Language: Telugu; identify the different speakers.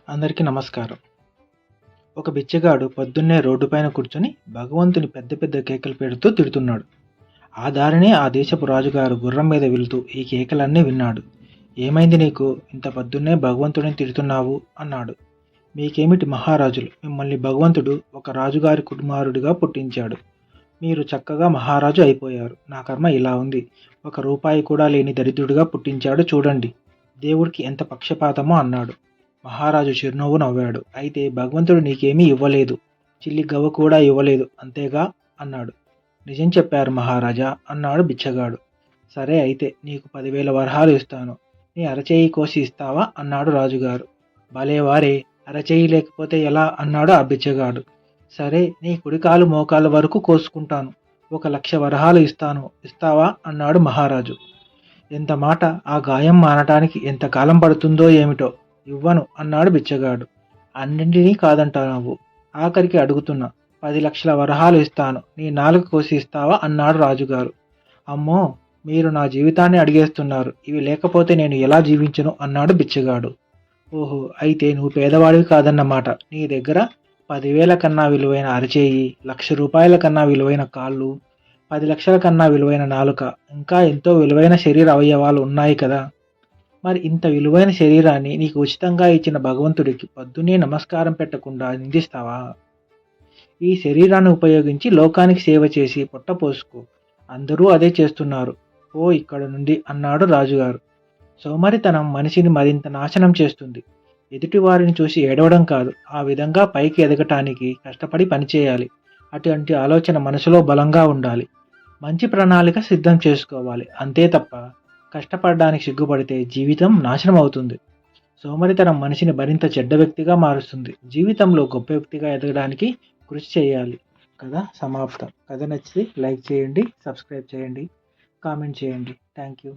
Speaker 1: అందరికీ నమస్కారం. ఒక బిచ్చగాడు పొద్దున్నే రోడ్డుపైన కూర్చొని భగవంతుని పెద్ద పెద్ద కేకలు పెడుతూ తిడుతున్నాడు. ఆ దారినే ఆ దేశపు రాజుగారు గుర్రం మీద వెళుతూ ఈ కేకలన్నీ విన్నాడు. "ఏమైంది నీకు? ఇంత పొద్దున్నే భగవంతుడిని తిడుతున్నావు" అన్నాడు. "మీకేమిటి మహారాజులు, మిమ్మల్ని భగవంతుడు ఒక రాజుగారి కుమారుడిగా పుట్టించాడు. మీరు చక్కగా మహారాజు అయిపోయారు. నా కర్మ ఇలా ఉంది. ఒక రూపాయి కూడా లేని దరిద్రుడిగా పుట్టించాడు చూడండి. దేవుడికి ఎంత పక్షపాతమో" అన్నాడు. మహారాజు చిరునవ్వు నవ్వాడు. "అయితే భగవంతుడు నీకేమీ ఇవ్వలేదు. చిల్లి గవ్వ కూడా ఇవ్వలేదు అంతేగా" అన్నాడు. "నిజం చెప్పారు మహారాజా" అన్నాడు బిచ్చగాడు. "సరే అయితే నీకు 10,000 వరహాలు ఇస్తాను. నీ అరచేయి కోసి ఇస్తావా" అన్నాడు రాజుగారు. "భలేవారే, అరచేయి లేకపోతే ఎలా" అన్నాడు ఆ బిచ్చగాడు. "సరే, నీ కుడికాలు మోకాలు వరకు కోసుకుంటాను. 1,00,000 వరహాలు ఇస్తాను, ఇస్తావా" అన్నాడు మహారాజు. ఎంత మాట! ఆ గాయం మానటానికి ఎంత కాలం పడుతుందో ఏమిటో. "ఇవ్వను" అన్నాడు బిచ్చగాడు. "అన్నింటినీ కాదంటావు. ఆఖరికి అడుగుతున్నా. 10,00,000 వరహాలు ఇస్తాను. నీ నాలుక కోసి ఇస్తావా" అన్నాడు రాజుగారు. "అమ్మో! మీరు నా జీవితాన్ని అడిగేస్తున్నారు. ఇవి లేకపోతే నేను ఎలా జీవించను" అన్నాడు బిచ్చగాడు. "ఓహో, అయితే నువ్వు పేదవాడివి కాదన్నమాట. నీ దగ్గర 10,000 కన్నా విలువైన అరచేయి, 1,00,000 రూపాయల కన్నా విలువైన కాళ్ళు, 10,00,000 కన్నా విలువైన నాలుక, ఇంకా ఎంతో విలువైన శరీర అవయవాలు ఉన్నాయి కదా. మరి ఇంత విలువైన శరీరాన్ని నీకు ఉచితంగా ఇచ్చిన భగవంతుడికి పొద్దున్నే నమస్కారం పెట్టకుండా నిందిస్తావా? ఈ శరీరాన్ని ఉపయోగించి లోకానికి సేవ చేసి పొట్టపోసుకో. అందరూ అదే చేస్తున్నారు. పో ఇక్కడ నుండి" అన్నాడు రాజుగారు. సోమరితనం మనిషిని మరింత నాశనం చేస్తుంది. ఎదుటివారిని చూసి ఏడవడం కాదు, ఆ విధంగా పైకి ఎదగటానికి కష్టపడి పనిచేయాలి. అటువంటి ఆలోచన మనసులో బలంగా ఉండాలి. మంచి ప్రణాళిక సిద్ధం చేసుకోవాలి. అంతే తప్ప కష్టపడడానికి సిగ్గుపడితే జీవితం నాశనం అవుతుంది. సోమరితనం మనిషిని మరింత చెడ్డ వ్యక్తిగా మారుస్తుంది. జీవితంలో గొప్ప వ్యక్తిగా ఎదగడానికి కృషి చేయాలి. కథ సమాప్తం. కథ నచ్చితే లైక్ చేయండి, సబ్స్క్రైబ్ చేయండి, కామెంట్ చేయండి. Thank you.